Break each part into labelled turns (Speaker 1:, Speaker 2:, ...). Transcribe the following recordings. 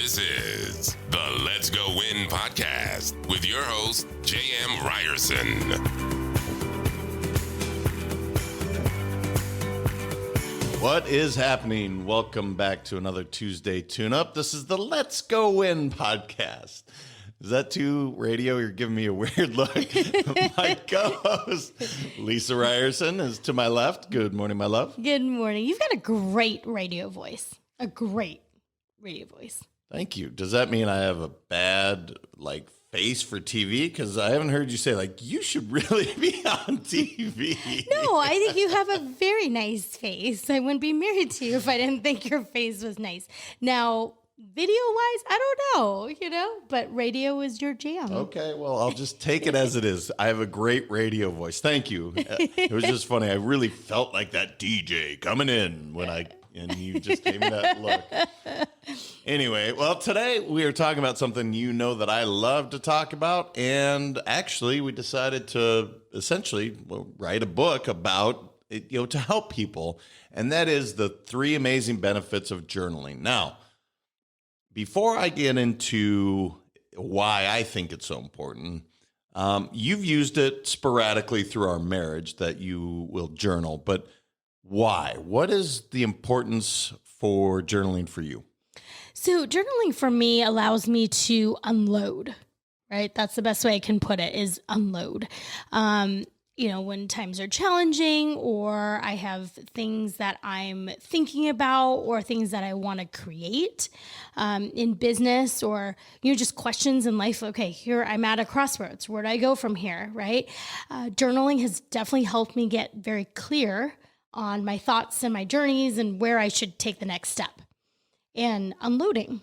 Speaker 1: This is the Let's Go Win podcast with your host, J.M. Ryerson.
Speaker 2: What is happening? Welcome back to another Tuesday tune-up. This is the Let's Go Win podcast. Is that too radio? You're giving me a weird look. My co-host, Lisa Ryerson, is to my left. Good morning, my love.
Speaker 3: Good morning. You've got a great radio voice. A great radio voice.
Speaker 2: Thank you. Does that mean I have a bad, face for TV? Because I haven't heard you say, you should really be on TV.
Speaker 3: No, I think you have a very nice face. I wouldn't be married to you if I didn't think your face was nice. Now, video-wise, I don't know, but radio is your jam.
Speaker 2: Okay, well, I'll just take it as it is. I have a great radio voice. Thank you. It was just funny. I really felt like that DJ coming in and you just gave me that look. Anyway, well, today we are talking about something you know that I love to talk about, and actually we decided to essentially write a book about it, to help people, and that is the 3 amazing benefits of journaling. Now, before I get into why I think it's so important, you've used it sporadically through our marriage that you will journal, but why? What is the importance for journaling for you?
Speaker 3: So journaling for me allows me to unload, right? That's the best way I can put it, is unload. When times are challenging or I have things that I'm thinking about or things that I want to create in business or, just questions in life. Okay, here I'm at a crossroads. Where do I go from here, right? Journaling has definitely helped me get very clear on my thoughts and my journeys and where I should take the next step and unloading.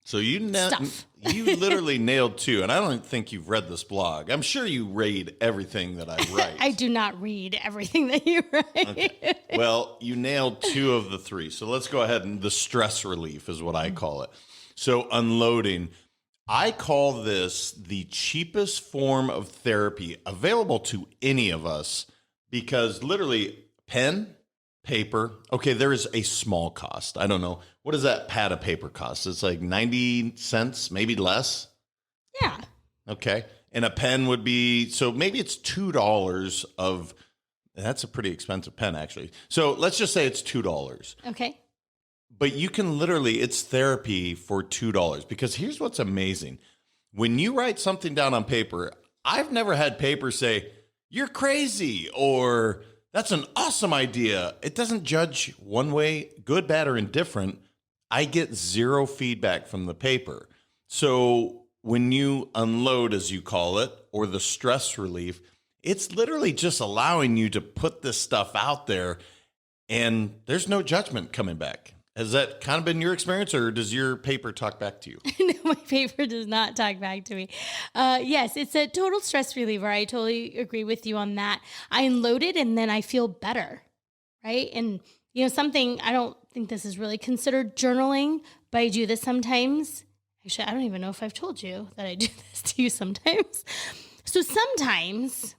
Speaker 2: So you literally nailed 2, and I don't think you've read this blog. I'm sure you read everything that I write.
Speaker 3: I do not read everything that you write.
Speaker 2: Okay. Well, you nailed 2 of the 3. So let's go ahead, and the stress relief is what I call it. So unloading, I call this the cheapest form of therapy available to any of us, because literally pen, paper. Okay, there is a small cost. I don't know. What does that pad of paper cost? It's like 90 cents, maybe less.
Speaker 3: Yeah.
Speaker 2: Okay. And a pen would be, so maybe it's $2 of, that's a pretty expensive pen actually. So let's just say it's $2.
Speaker 3: Okay.
Speaker 2: But you can literally, it's therapy for $2, because here's what's amazing. When you write something down on paper, I've never had paper say, "You're crazy," or "That's an awesome idea." It doesn't judge one way, good, bad, or indifferent. I get 0 feedback from the paper. So when you unload, as you call it, or the stress relief, it's literally just allowing you to put this stuff out there, and there's no judgment coming back. Has that kind of been your experience, or does your paper talk back to you?
Speaker 3: No, my paper does not talk back to me. Yes, it's a total stress reliever. I totally agree with you on that. I unload it and then I feel better, right? And, something, I don't think this is really considered journaling, but I do this sometimes. Actually, I don't even know if I've told you that I do this to you sometimes. So sometimes,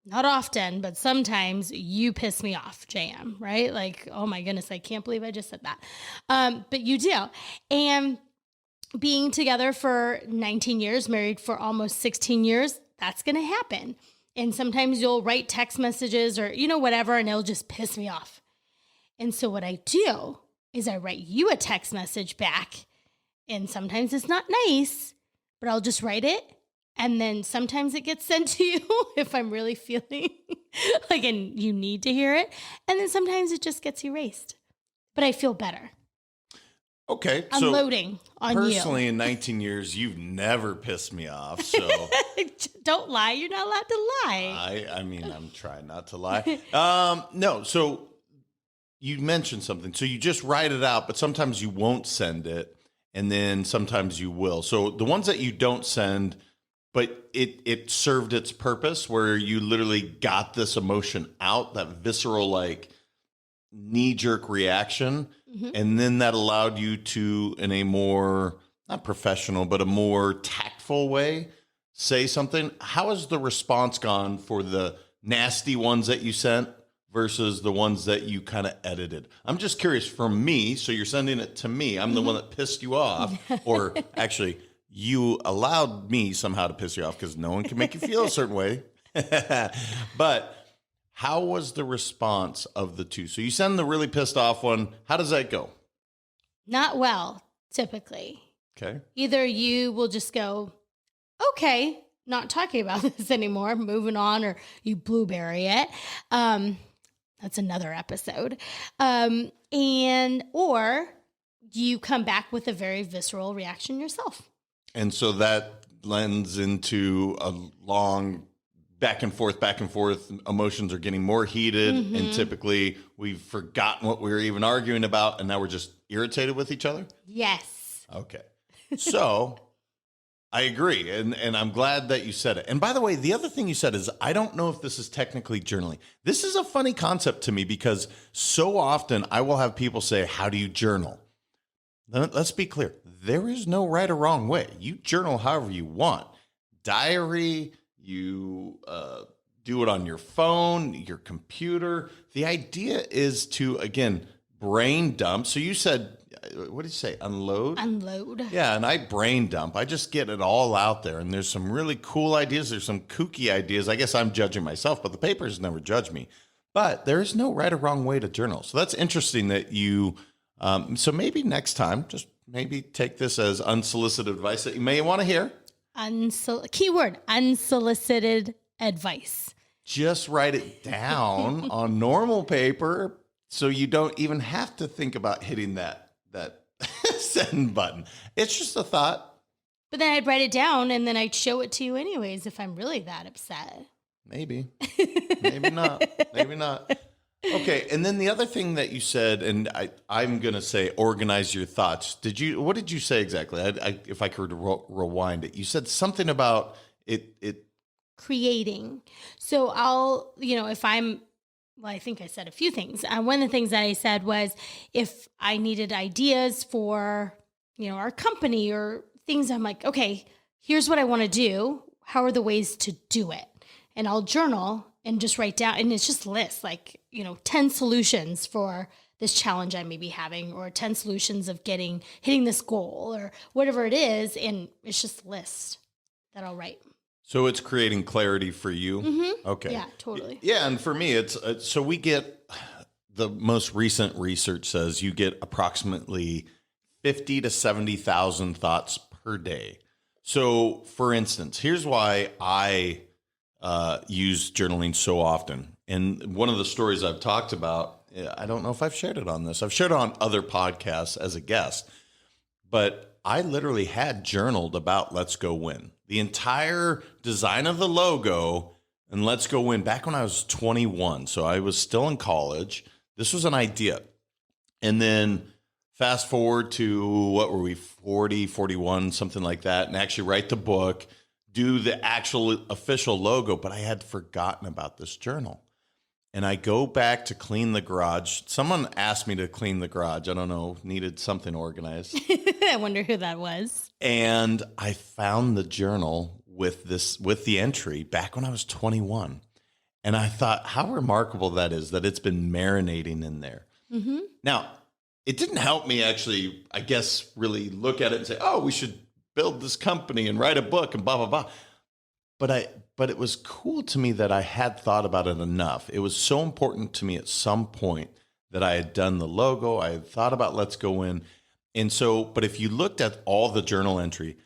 Speaker 3: not often, but sometimes you piss me off, JM, right? Like, oh my goodness, I can't believe I just said that. But you do. And being together for 19 years, married for almost 16 years, that's going to happen. And sometimes you'll write text messages or, whatever, and it'll just piss me off. And so what I do is I write you a text message back. And sometimes it's not nice, but I'll just write it. And then sometimes it gets sent to you if I'm really feeling and you need to hear it. And then sometimes it just gets erased. But I feel better.
Speaker 2: Okay.
Speaker 3: Unloading on you.
Speaker 2: Personally, in 19 years, you've never pissed me off. So
Speaker 3: don't lie. You're not allowed to lie.
Speaker 2: I'm trying not to lie. No. So you mentioned something. So you just write it out, but sometimes you won't send it. And then sometimes you will. So the ones that you don't send, but it served its purpose, where you literally got this emotion out, that visceral, knee-jerk reaction. Mm-hmm. And then that allowed you to, in a more, not professional, but a more tactful way, say something. How has the response gone for the nasty ones that you sent versus the ones that you kind of edited? I'm just curious for me. So you're sending it to me. I'm the one that pissed you off, or actually you allowed me somehow to piss you off because no one can make you feel a certain way. But how was the response of the two? So you send the really pissed off one. How does that go?
Speaker 3: Not well, typically.
Speaker 2: Okay.
Speaker 3: Either you will just go, okay, not talking about this anymore, moving on, or you blueberry it. That's another episode. Or you come back with a very visceral reaction yourself.
Speaker 2: And so that lends into a long back and forth. Emotions are getting more heated. And typically we've forgotten what we were even arguing about. And now we're just irritated with each other.
Speaker 3: Yes.
Speaker 2: Okay. So I agree. And I'm glad that you said it. And by the way, the other thing you said is, I don't know if this is technically journaling. This is a funny concept to me because so often I will have people say, how do you journal? Let's be clear. There is no right or wrong way. You journal however you want. Diary, you do it on your phone, your computer. The idea is to, again, brain dump. So you said, what did you say? Unload?
Speaker 3: Unload.
Speaker 2: Yeah, and I brain dump. I just get it all out there. And there's some really cool ideas. There's some kooky ideas. I guess I'm judging myself, but the papers never judge me. But there is no right or wrong way to journal. So that's interesting that you, so maybe next time, just maybe take this as unsolicited advice that you may want to hear.
Speaker 3: Keyword, unsolicited advice.
Speaker 2: Just write it down on normal paper so you don't even have to think about hitting that send button. It's just a thought.
Speaker 3: But then I'd write it down and then I'd show it to you anyways if I'm really that upset.
Speaker 2: Maybe. Maybe not. Maybe not. Okay, and then the other thing that you said, and I'm going to say organize your thoughts. What did you say exactly? If I could rewind it. You said something about it
Speaker 3: creating. So I think I said a few things. One of the things that I said was if I needed ideas for, our company or things, I'm like, okay, here's what I want to do. How are the ways to do it? And I'll journal and just write down, and it's just lists 10 solutions for this challenge I may be having, or 10 solutions of hitting this goal, or whatever it is. And it's just a list that I'll write.
Speaker 2: So it's creating clarity for you?
Speaker 3: Mm-hmm.
Speaker 2: Okay.
Speaker 3: Yeah, totally.
Speaker 2: Yeah, and for me, it's so we get, the most recent research says you get approximately 50 to 70,000 thoughts per day. So for instance, here's why I use journaling so often. And one of the stories I've talked about, I don't know if I've shared it on this. I've shared it on other podcasts as a guest, but I literally had journaled about Let's Go Win. The entire design of the logo and Let's Go Win back when I was 21. So I was still in college. This was an idea. And then fast forward to, what were we, 40, 41, something like that, and actually write the book, do the actual official logo, but I had forgotten about this journal. And I go back to clean the garage. Someone asked me to clean the garage. I don't know, needed something organized.
Speaker 3: I wonder who that was.
Speaker 2: And I found the journal with the entry back when I was 21. And I thought how remarkable that is, that it's been marinating in there. Mm-hmm. Now, it didn't help me actually, I guess, really look at it and say, oh, we should build this company and write a book and blah, blah, blah. But it was cool to me that I had thought about it enough. It was so important to me at some point that I had done the logo. I had thought about Let's Go In. And so, but if you looked at all the journal entry,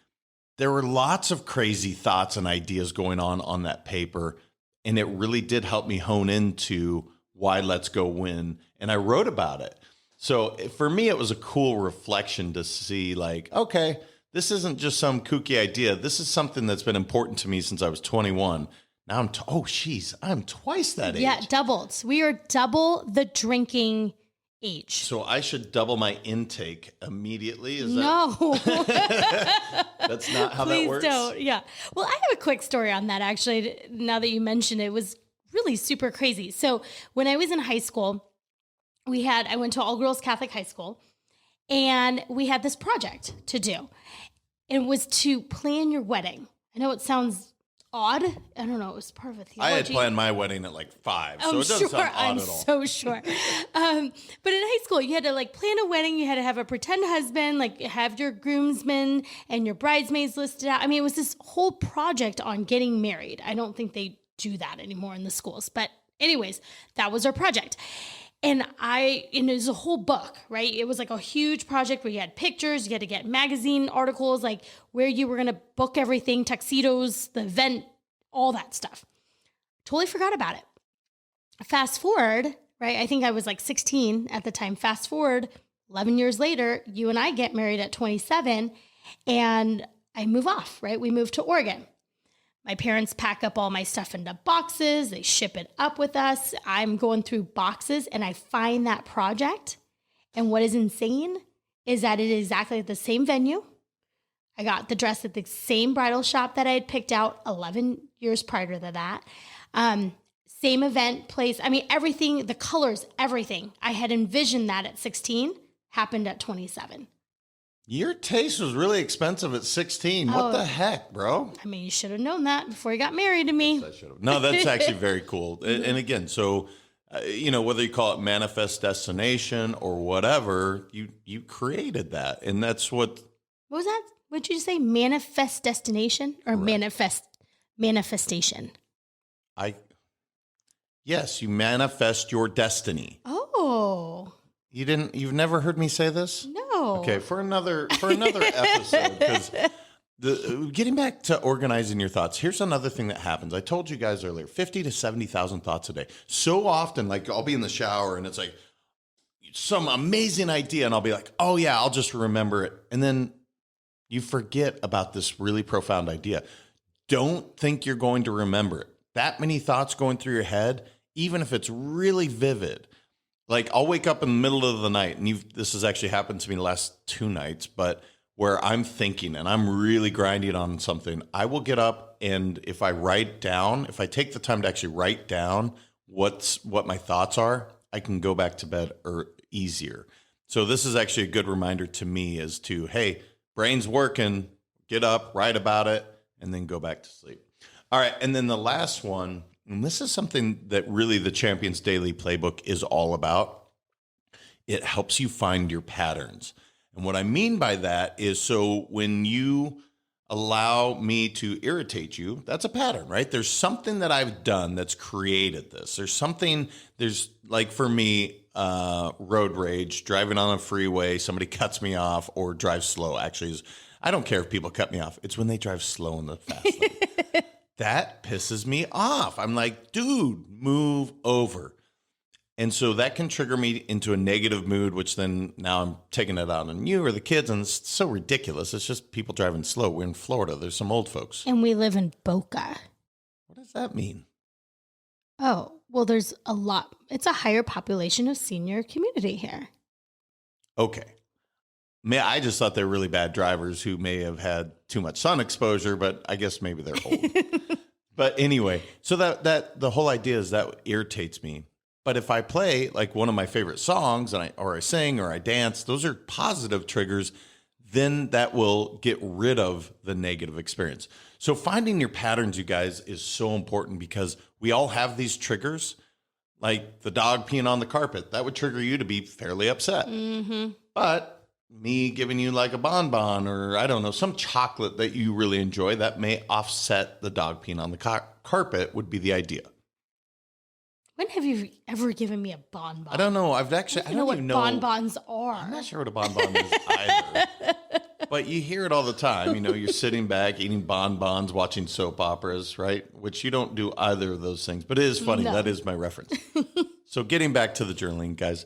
Speaker 2: there were lots of crazy thoughts and ideas going on that paper. And it really did help me hone into why Let's Go Win. And I wrote about it. So for me, it was a cool reflection to see okay, this isn't just some kooky idea. This is something that's been important to me since I was 21. Now I'm twice that age.
Speaker 3: Yeah, doubled. We are double the drinking age.
Speaker 2: So I should double my intake immediately?
Speaker 3: No.
Speaker 2: That's not how
Speaker 3: Please
Speaker 2: that works?
Speaker 3: Don't. Yeah. Well, I have a quick story on that, actually. Now that you mentioned it, was really super crazy. So when I was in high school, I went to all-girls Catholic high school, and we had this project to do. It was to plan your wedding. I know it sounds odd. I don't know. It was part of a theology.
Speaker 2: I had planned my wedding at like 5, so it doesn't sound odd at all.
Speaker 3: I'm so sure. But in high school, you had to like plan a wedding. You had to have a pretend husband, like have your groomsmen and your bridesmaids listed out. I mean, it was this whole project on getting married. I don't think they do that anymore in the schools. But anyways, that was our project. And it was a whole book, right? It was like a huge project where you had pictures, you had to get magazine articles, like where you were going to book everything, tuxedos, the event, all that stuff. Totally forgot about it. Fast forward, right? I think I was like 16 at the time. Fast forward 11 years later, you and I get married at 27 and I move off, right? We move to Oregon. My parents pack up all my stuff into boxes. They ship it up with us. I'm going through boxes and I find that project. And what is insane is that it is exactly at the same venue. I got the dress at the same bridal shop that I had picked out 11 years prior to that. Same event, place. I mean, everything, the colors, everything. I had envisioned that at 16 happened at 27.
Speaker 2: Your taste was really expensive at 16. What the heck, bro?
Speaker 3: I mean, you should have known that before you got married to me.
Speaker 2: Yes, I should have. No, that's actually very cool. And again, so, whether you call it manifest destination or whatever, you created that. And that's what
Speaker 3: was that? What did you say? Manifest destination or manifestation?
Speaker 2: Yes, you manifest your destiny.
Speaker 3: Oh.
Speaker 2: You've never heard me say this?
Speaker 3: No.
Speaker 2: Okay, for another episode, because getting back to organizing your thoughts, here's another thing that happens. I told you guys earlier, 50 to 70,000 thoughts a day. So often, like I'll be in the shower and it's like some amazing idea and I'll be like, oh yeah, I'll just remember it. And then you forget about this really profound idea. Don't think you're going to remember it. That many thoughts going through your head, even if it's really vivid. Like I'll wake up in the middle of the night, and this has actually happened to me the last 2 nights, but where I'm thinking and I'm really grinding on something, I will get up, and if I take the time to actually write down what my thoughts are, I can go back to bed easier. So this is actually a good reminder to me as to, hey, brain's working, get up, write about it, and then go back to sleep. All right, and then the last one, and this is something that really the Champions Daily Playbook is all about. It helps you find your patterns. And what I mean by that is, so when you allow me to irritate you, that's a pattern, right? There's something that I've done that's created this. There's like for me, road rage, driving on a freeway, somebody cuts me off or drives slow. Actually, I don't care if people cut me off. It's when they drive slow in the fast lane. That pisses me off. I'm like, dude, move over. And so that can trigger me into a negative mood, which then now I'm taking it out on you or the kids. And it's so ridiculous. It's just people driving slow. We're in Florida. There's some old folks.
Speaker 3: And we live in Boca.
Speaker 2: What does that mean?
Speaker 3: Oh, well, there's a lot. It's a higher population of senior community here.
Speaker 2: Okay. I just thought they were really bad drivers who may have had too much sun exposure, but I guess maybe they're old. But anyway, so that the whole idea is that irritates me. But if I play like one of my favorite songs and I sing or I dance, those are positive triggers, then that will get rid of the negative experience. So finding your patterns, you guys, is so important because we all have these triggers, like the dog peeing on the carpet. That would trigger you to be fairly upset. Mm-hmm. But me giving you like a bonbon or I don't know, some chocolate that you really enjoy that may offset the dog peeing on the carpet would be the idea.
Speaker 3: When have you ever given me a bonbon?
Speaker 2: I don't know. I don't even know
Speaker 3: what bonbons are.
Speaker 2: I'm not sure what a bonbon is either. But you hear it all the time. You're sitting back eating bonbons, watching soap operas, right? Which you don't do either of those things. But it is funny. No. That is my reference. So getting back to the journaling, guys,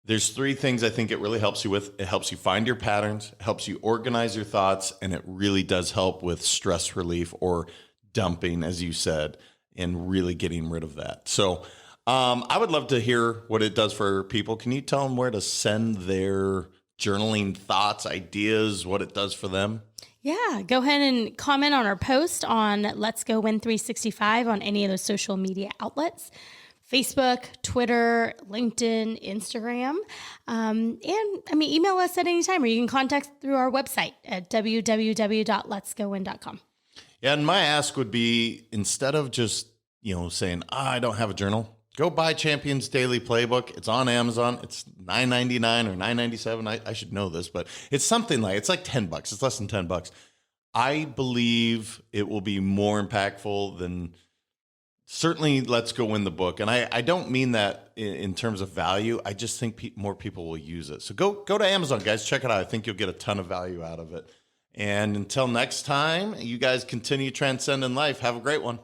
Speaker 2: there's 3 things I think it really helps you with. It helps you find your patterns, it helps you organize your thoughts, and it really does help with stress relief or dumping, as you said, and really getting rid of that. So I would love to hear what it does for people. Can you tell them where to send their journaling thoughts, ideas, what it does for them?
Speaker 3: Yeah, go ahead and comment on our post on Let's Go Win 365 on any of those social media outlets. Facebook, Twitter, LinkedIn, Instagram. And email us at any time, or you can contact through our website at www.letsgowin.com.
Speaker 2: Yeah, and my ask would be, instead of just, saying, I don't have a journal, go buy Champions Daily Playbook. It's on Amazon. It's $9.99 or $9.97. I should know this, but it's it's like $10. It's less than $10. I believe it will be more impactful than certainly Let's Go Win the book. And I don't mean that in terms of value. I just think more people will use it. So go to Amazon, guys. Check it out. I think you'll get a ton of value out of it. And until next time, you guys continue transcending life. Have a great one.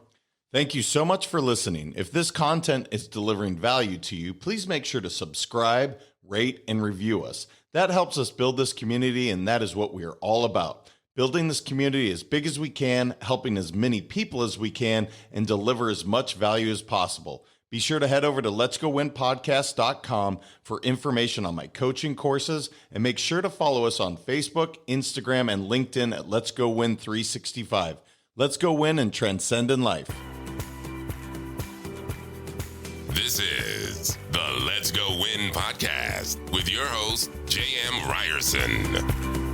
Speaker 2: Thank you so much for listening. If this content is delivering value to you, please make sure to subscribe, rate, and review us. That helps us build this community, and that is what we are all about. Building this community as big as we can, helping as many people as we can, and deliver as much value as possible. Be sure to head over to letsgowinpodcast.com for information on my coaching courses, and make sure to follow us on Facebook, Instagram, and LinkedIn at Let's Go Win 365. Let's go win and transcend in life.
Speaker 1: This is the Let's Go Win podcast with your host, J.M. Ryerson.